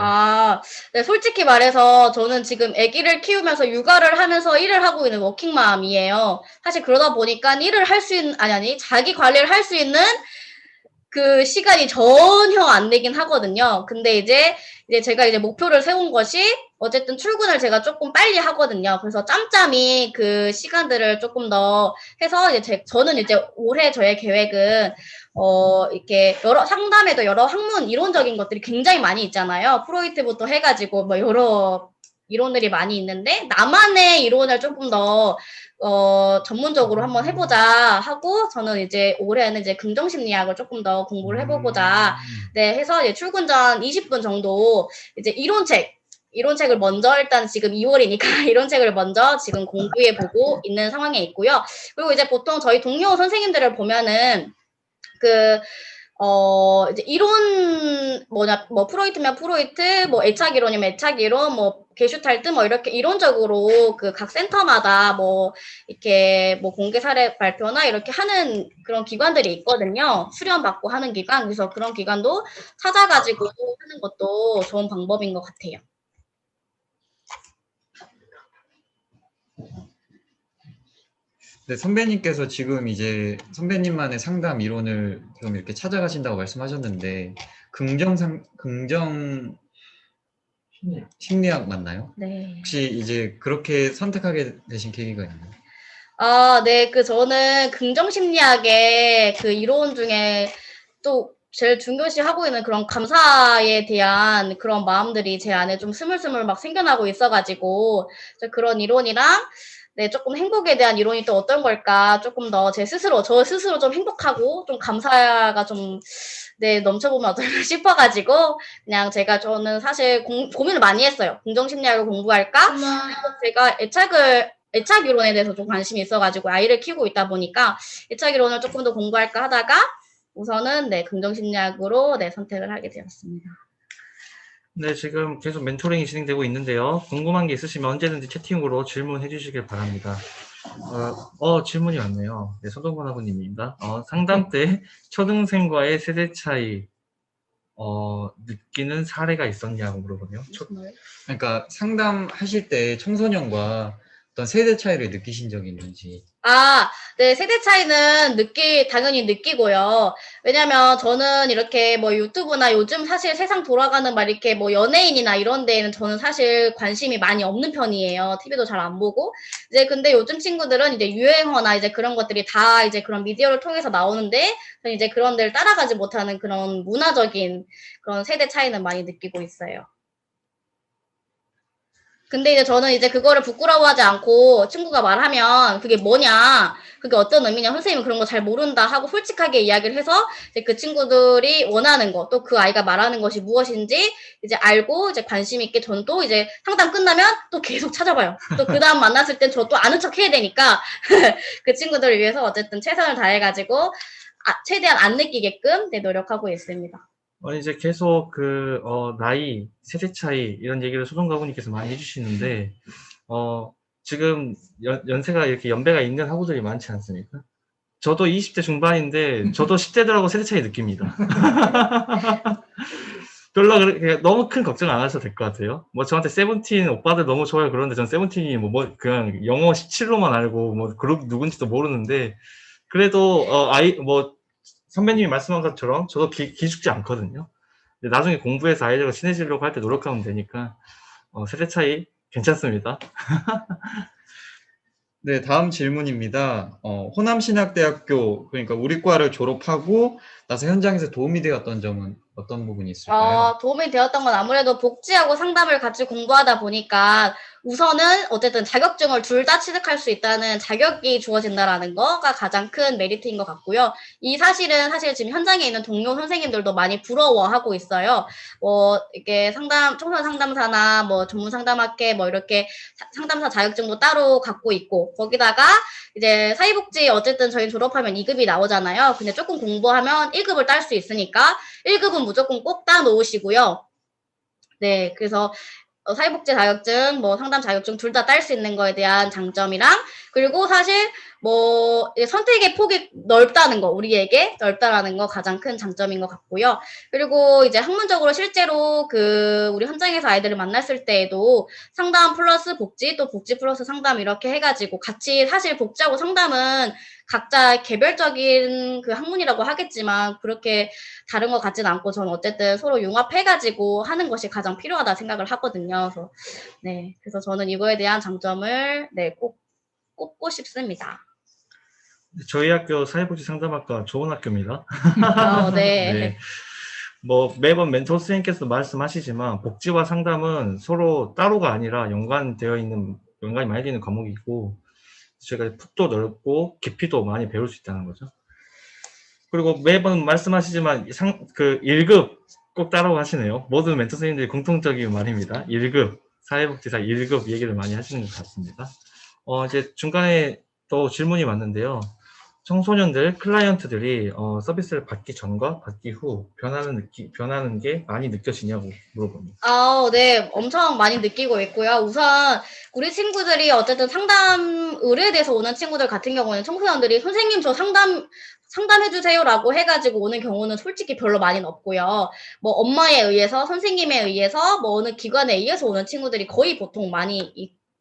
네, 솔직히 말해서 저는 지금 아기를 키우면서 육아를 하면서 일을 하고 있는 워킹맘이에요. 사실 그러다 보니까 일을 할 수 있는, 자기 관리를 할 수 있는 그 시간이 전혀 안 되긴 하거든요. 근데 이제 제가 이제 목표를 세운 것이 어쨌든 출근을 제가 조금 빨리 하거든요. 그래서 짬짬이 그 시간들을 조금 더 해서 저는 이제 올해 저의 계획은 이렇게 여러 상담에도 여러 학문 이론적인 것들이 굉장히 많이 있잖아요. 프로이트부터 해가지고 뭐 여러 이론들이 많이 있는데 나만의 이론을 조금 더 전문적으로 한번 해보자 하고 저는 이제 올해는 이제 긍정심리학을 조금 더 공부를 해보고자 해서 이제 출근 전 20분 정도 이제 이론책을 먼저 일단 지금 2월이니까 이론책을 먼저 지금 공부해보고 있는 상황에 있고요. 그리고 이제 보통 저희 동료 선생님들을 보면은 이제 이론, 프로이트면 프로이트, 애착 이론이면 애착 이론, 게슈탈트, 이렇게 이론적으로 각 센터마다 이렇게 공개 사례 발표나 이렇게 하는 그런 기관들이 있거든요. 수련받고 하는 기관. 그래서 그런 기관도 찾아가지고 하는 것도 좋은 방법인 것 같아요. 네, 선배님께서 지금 이제 선배님만의 상담 이론을 좀 이렇게 찾아가신다고 말씀하셨는데, 긍정 심리학 맞나요? 네. 혹시 이제 그렇게 선택하게 되신 계기가 있나요? 네. 저는 긍정심리학의 그 이론 중에 또 제일 중요시하고 있는 그런 감사에 대한 그런 마음들이 제 안에 좀 스물스물 막 생겨나고 있어가지고, 그런 이론이랑, 조금 행복에 대한 이론이 또 어떤 걸까, 조금 더 저 스스로 좀 행복하고, 좀 감사가 좀, 넘쳐보면 어떨까 싶어가지고, 저는 사실 고민을 많이 했어요. 긍정심리학을 공부할까? 제가 애착 이론에 대해서 좀 관심이 있어가지고 아이를 키우고 있다 보니까 애착 이론을 조금 더 공부할까 하다가 우선은 긍정심리학으로 선택을 하게 되었습니다. 네, 지금 계속 멘토링이 진행되고 있는데요. 궁금한 게 있으시면 언제든지 채팅으로 질문해 주시길 바랍니다. 질문이 왔네요. 네, 손동건 학우님입니다. 상담 때 초등생과의 세대 차이 느끼는 사례가 있었냐고 물어보네요. 그러니까 상담하실 때 청소년과 어떤 세대 차이를 느끼신 적이 있는지. 네, 세대 차이는 당연히 느끼고요. 왜냐면 저는 이렇게 유튜브나 요즘 사실 세상 돌아가는 이렇게 연예인이나 이런 데에는 저는 사실 관심이 많이 없는 편이에요. TV도 잘 안 보고. 근데 요즘 친구들은 이제 유행어나 이제 그런 것들이 다 이제 그런 미디어를 통해서 나오는데, 저는 이제 그런 데를 따라가지 못하는 그런 문화적인 그런 세대 차이는 많이 느끼고 있어요. 근데 이제 저는 이제 그거를 부끄러워하지 않고 친구가 말하면 그게 뭐냐, 그게 어떤 의미냐, 선생님은 그런 거 잘 모른다 하고 솔직하게 이야기를 해서 이제 그 친구들이 원하는 거, 또 그 아이가 말하는 것이 무엇인지 이제 알고 이제 관심 있게 저는 또 이제 상담 끝나면 또 계속 찾아봐요. 또 그 다음 만났을 땐 저 또 아는 척 해야 되니까 그 친구들을 위해서 어쨌든 최선을 다해가지고 최대한 안 느끼게끔 노력하고 있습니다. 이제 계속 나이, 세대 차이, 이런 얘기를 소동가부님께서 많이 해주시는데, 지금 연세가 이렇게 연배가 있는 학우들이 많지 않습니까? 저도 20대 중반인데, 저도 10대들하고 세대 차이 느낍니다. 별로 그렇게 너무 큰 걱정 안 하셔도 될 것 같아요. 저한테 세븐틴 오빠들 너무 좋아요 그러는데, 전 세븐틴이 그냥 영어 17로만 알고, 그룹 누군지도 모르는데, 그래도, 선배님이 말씀한 것처럼 저도 기죽지 않거든요. 나중에 공부해서 아이들과 친해지려고 할 때 노력하면 되니까 세대 차이 괜찮습니다. 네, 다음 질문입니다. 호남신학대학교, 그러니까 우리 과를 졸업하고 나서 현장에서 도움이 되었던 점은 어떤 부분이 있을까요? 도움이 되었던 건 아무래도 복지하고 상담을 같이 공부하다 보니까 우선은 어쨌든 자격증을 둘 다 취득할 수 있다는 자격이 주어진다라는 거가 가장 큰 메리트인 것 같고요. 이 사실은 사실 지금 현장에 있는 동료 선생님들도 많이 부러워하고 있어요. 이렇게 청소년 상담사나 전문 상담학회 이렇게 상담사 자격증도 따로 갖고 있고, 거기다가 이제 사회복지 어쨌든 저희 졸업하면 2급이 나오잖아요. 근데 조금 공부하면 1급을 딸 수 있으니까 1급은 무조건 꼭 따 놓으시고요. 네, 그래서 사회복지 자격증, 뭐 상담 자격증 둘 다 딸 수 있는 거에 대한 장점이랑, 그리고 사실 뭐 선택의 폭이 넓다는 거, 우리에게 넓다라는 거 가장 큰 장점인 것 같고요. 그리고 이제 학문적으로 실제로 우리 현장에서 아이들을 만났을 때에도 상담 플러스 복지, 또 복지 플러스 상담 이렇게 해가지고 같이, 사실 복지하고 상담은 각자 개별적인 그 학문이라고 하겠지만 그렇게 다른 것 같진 않고, 저는 어쨌든 서로 융합해가지고 하는 것이 가장 필요하다 생각을 하거든요. 그래서, 네. 그래서 저는 이거에 대한 장점을, 네, 꼭 꼽고 싶습니다. 저희 학교 사회복지 상담학과 좋은 학교입니다. 네. 네. 뭐 매번 멘토 선생님께서 말씀하시지만 복지와 상담은 서로 따로가 아니라 연관이 많이 되는 과목이고, 제가 폭도 넓고 깊이도 많이 배울 수 있다는 거죠. 그리고 매번 말씀하시지만 1급 꼭 따라고 하시네요. 모든 멘토 선생님들이 공통적인 말입니다. 1급, 사회복지사 1급 얘기를 많이 하시는 것 같습니다. 이제 중간에 또 질문이 왔는데요. 청소년들, 클라이언트들이 서비스를 받기 전과 받기 후 변하는 게 많이 느껴지냐고 물어봅니다. 네, 엄청 많이 느끼고 있고요. 우선 우리 친구들이 어쨌든 상담 의뢰돼서 오는 친구들 같은 경우는 청소년들이 선생님 저 상담해주세요라고 해가지고 오는 경우는 솔직히 별로 많이는 없고요. 뭐 엄마에 의해서, 선생님에 의해서, 뭐 어느 기관에 의해서 오는 친구들이 거의 보통 많이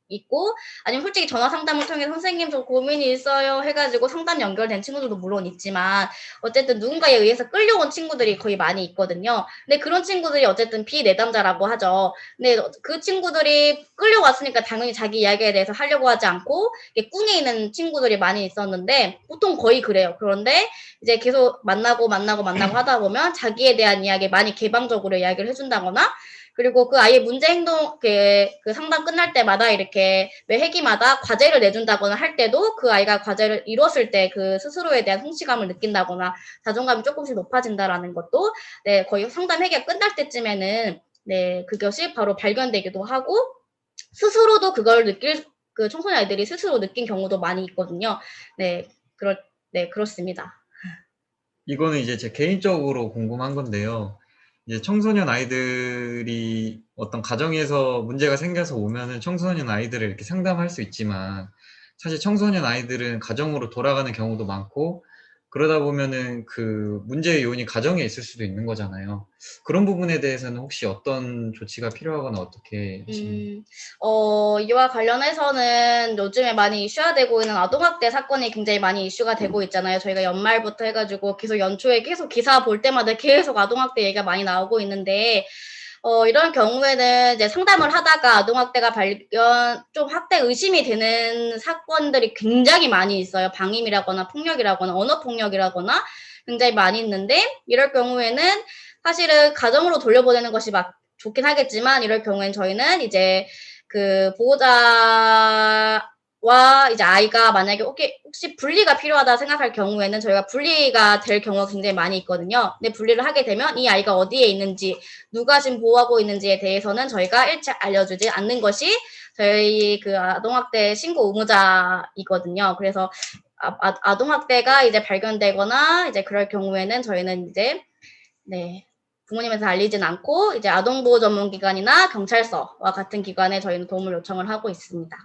있고, 아니면 솔직히 전화 상담을 통해 선생님 저 고민이 있어요 해가지고 상담 연결된 친구들도 물론 있지만, 어쨌든 누군가에 의해서 끌려온 친구들이 거의 많이 있거든요. 근데 그런 친구들이 어쨌든 비내담자라고 하죠. 근데 그 친구들이 끌려왔으니까 당연히 자기 이야기에 대해서 하려고 하지 않고 꿍에 있는 친구들이 많이 있었는데, 보통 거의 그래요. 그런데 이제 계속 만나고 하다 보면 자기에 대한 이야기 많이 개방적으로 이야기를 해준다거나, 그리고 그 아이의 문제 행동, 그 상담 끝날 때마다 이렇게 매 회기마다 과제를 내준다거나 할 때도 그 아이가 과제를 이뤘을 때 그 스스로에 대한 성취감을 느낀다거나 자존감이 조금씩 높아진다라는 것도, 네, 거의 상담 회기가 끝날 때쯤에는, 네, 그것이 바로 발견되기도 하고, 스스로도 그걸 그 청소년 아이들이 스스로 느낀 경우도 많이 있거든요. 네, 그렇습니다. 이거는 이제 제 개인적으로 궁금한 건데요. 이제 청소년 아이들이 어떤 가정에서 문제가 생겨서 오면은 청소년 아이들을 이렇게 상담할 수 있지만, 사실 청소년 아이들은 가정으로 돌아가는 경우도 많고, 그러다 보면은 그 문제의 요인이 가정에 있을 수도 있는 거잖아요. 그런 부분에 대해서는 혹시 어떤 조치가 필요하거나 어떻게 하시는? 이와 관련해서는 요즘에 많이 이슈화되고 있는 아동학대 사건이 굉장히 많이 이슈가 되고 있잖아요. 저희가 연말부터 해가지고 계속 연초에 계속 기사 볼 때마다 계속 아동학대 얘기가 많이 나오고 있는데, 이런 경우에는 이제 상담을 하다가 아동학대가 좀 학대 의심이 되는 사건들이 굉장히 많이 있어요. 방임이라거나 폭력이라거나 언어폭력이라거나 굉장히 많이 있는데, 이럴 경우에는 사실은 가정으로 돌려보내는 것이 막 좋긴 하겠지만, 이럴 경우엔 저희는 이제 그 보호자와 이제 아이가 만약에 혹시 분리가 필요하다 생각할 경우에는 저희가 분리가 될 경우가 굉장히 많이 있거든요. 근데 분리를 하게 되면 이 아이가 어디에 있는지, 누가 지금 보호하고 있는지에 대해서는 저희가 일체 알려주지 않는 것이 저희 그 아동학대 신고 의무자이거든요. 그래서 아동학대가 이제 발견되거나 이제 그럴 경우에는 저희는 이제, 네, 부모님한테 알리진 않고 이제 아동보호 전문기관이나 경찰서와 같은 기관에 저희는 도움을 요청을 하고 있습니다.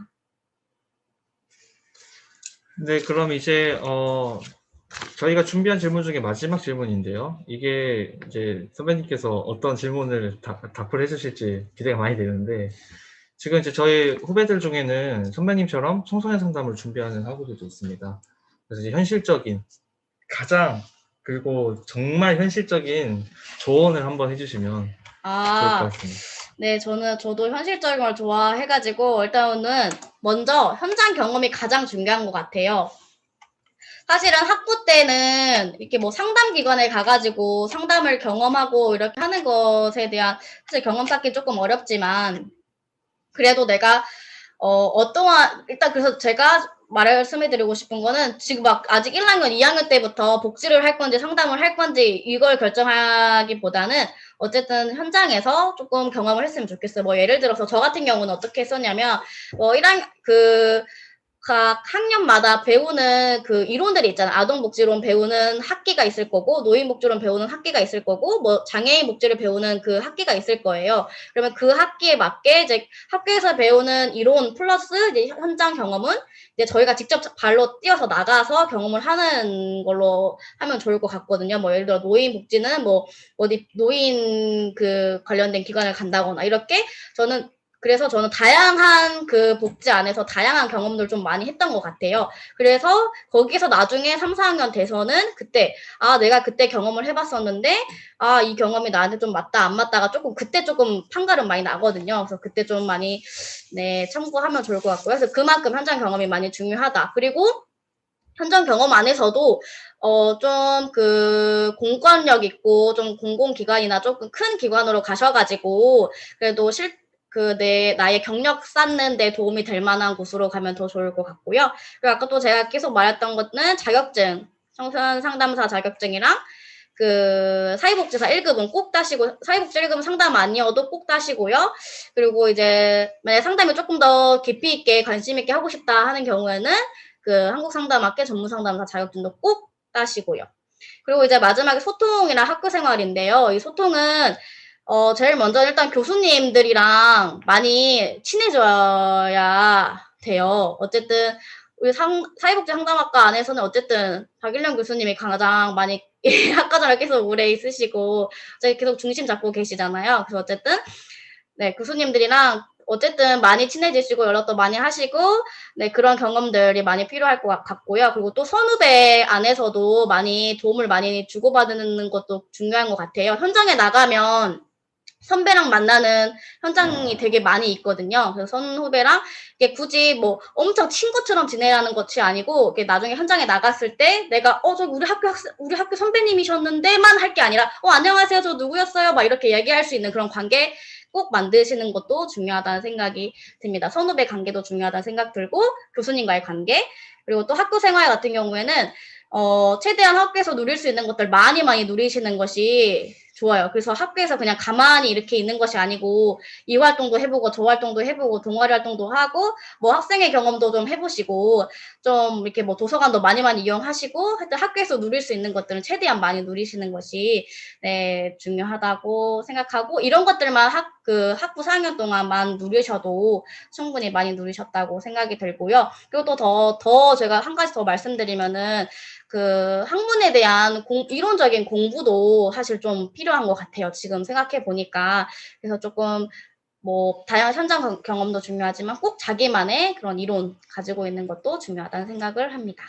네, 그럼 이제 저희가 준비한 질문 중에 마지막 질문인데요. 이게 이제 선배님께서 어떤 질문을 답을 해주실지 기대가 많이 되는데, 지금 이제 저희 후배들 중에는 선배님처럼 청소년 상담을 준비하는 학우들도 있습니다. 그래서 이제 그리고 정말 현실적인 조언을 한번 해주시면 좋을 것 같습니다. 네, 저도 현실적인 걸 좋아해가지고, 일단은 먼저 현장 경험이 가장 중요한 것 같아요. 사실은 학부 때는 이렇게 뭐 상담기관에 가가지고 상담을 경험하고 이렇게 하는 것에 대한 사실 경험 쌓기 조금 어렵지만, 그래도 내가 일단 그래서 제가 말씀해드리고 싶은 거는, 지금 막 아직 1학년, 2학년 때부터 복지를 할 건지 상담을 할 건지 이걸 결정하기보다는 어쨌든 현장에서 조금 경험을 했으면 좋겠어요. 뭐 예를 들어서 저 같은 경우는 어떻게 했었냐면, 각 학년마다 배우는 그 이론들이 있잖아요. 아동복지론 배우는 학기가 있을 거고, 노인복지론 배우는 학기가 있을 거고, 뭐 장애인 복지를 배우는 그 학기가 있을 거예요. 그러면 그 학기에 맞게 이제 학교에서 배우는 이론 플러스 이제 현장 경험은 이제 저희가 직접 발로 뛰어서 나가서 경험을 하는 걸로 하면 좋을 것 같거든요. 뭐 예를 들어 노인복지는 뭐 어디 노인 그 관련된 기관을 간다거나 이렇게 그래서 저는 다양한 그 복지 안에서 다양한 경험들을 좀 많이 했던 것 같아요. 그래서 거기서 나중에 3, 4학년 돼서는 그때, 내가 그때 경험을 해봤었는데, 이 경험이 나한테 좀 맞다, 안 맞다가 그때 조금 판가름 많이 나거든요. 그래서 그때 좀 많이, 네, 참고하면 좋을 것 같고요. 그래서 그만큼 현장 경험이 많이 중요하다. 그리고 현장 경험 안에서도 좀 그 공권력 있고 좀 공공기관이나 조금 큰 기관으로 가셔가지고 그래도 나의 경력 쌓는 데 도움이 될 만한 곳으로 가면 더 좋을 것 같고요. 그리고 아까 또 제가 계속 말했던 것은 자격증, 청소년 상담사 자격증이랑 그 사회복지사 1급은 꼭 따시고, 사회복지 1급은 상담 아니어도 꼭 따시고요. 그리고 이제 만약 상담을 조금 더 깊이 있게 관심 있게 하고 싶다 하는 경우에는 그 한국상담학회 전문상담사 자격증도 꼭 따시고요. 그리고 이제 마지막에 소통이랑 학교 생활인데요. 이 소통은 제일 먼저 일단 교수님들이랑 많이 친해져야 돼요. 어쨌든 우리 사회복지 상담학과 안에서는 어쨌든 박일련 교수님이 가장 많이 학과장을 계속 오래 있으시고 계속 중심 잡고 계시잖아요. 그래서 어쨌든 네, 교수님들이랑 어쨌든 많이 친해지시고 연락도 많이 하시고 네, 그런 경험들이 많이 필요할 것 같고요. 그리고 또 선후배 안에서도 많이 도움을 많이 주고받는 것도 중요한 것 같아요. 현장에 나가면 선배랑 만나는 현장이 되게 많이 있거든요. 그래서 선후배랑 이게 굳이 뭐 엄청 친구처럼 지내라는 것이 아니고 이게 나중에 현장에 나갔을 때 내가 저 우리 학교 선배님이셨는데만 할 게 아니라 안녕하세요 저 누구였어요 막 이렇게 얘기할 수 있는 그런 관계 꼭 만드시는 것도 중요하다는 생각이 듭니다. 선후배 관계도 중요하다는 생각 들고 교수님과의 관계 그리고 또 학교 생활 같은 경우에는 최대한 학교에서 누릴 수 있는 것들 많이 누리시는 것이 좋아요. 그래서 학교에서 그냥 가만히 이렇게 있는 것이 아니고 이 활동도 해보고 저 활동도 해보고 동아리 활동도 하고 뭐 학생의 경험도 좀 해보시고 좀 이렇게 뭐 도서관도 많이 이용하시고 하여튼 학교에서 누릴 수 있는 것들은 최대한 많이 누리시는 것이 네, 중요하다고 생각하고 이런 것들만 학부 4학년 동안만 누리셔도 충분히 많이 누리셨다고 생각이 들고요. 그리고 또 더 제가 한 가지 더 말씀드리면은 그 학문에 대한 이론적인 공부도 사실 좀 필요한 것 같아요. 지금 생각해 보니까. 그래서 조금 뭐 다양한 현장 경험도 중요하지만 꼭 자기만의 그런 이론 가지고 있는 것도 중요하다는 생각을 합니다.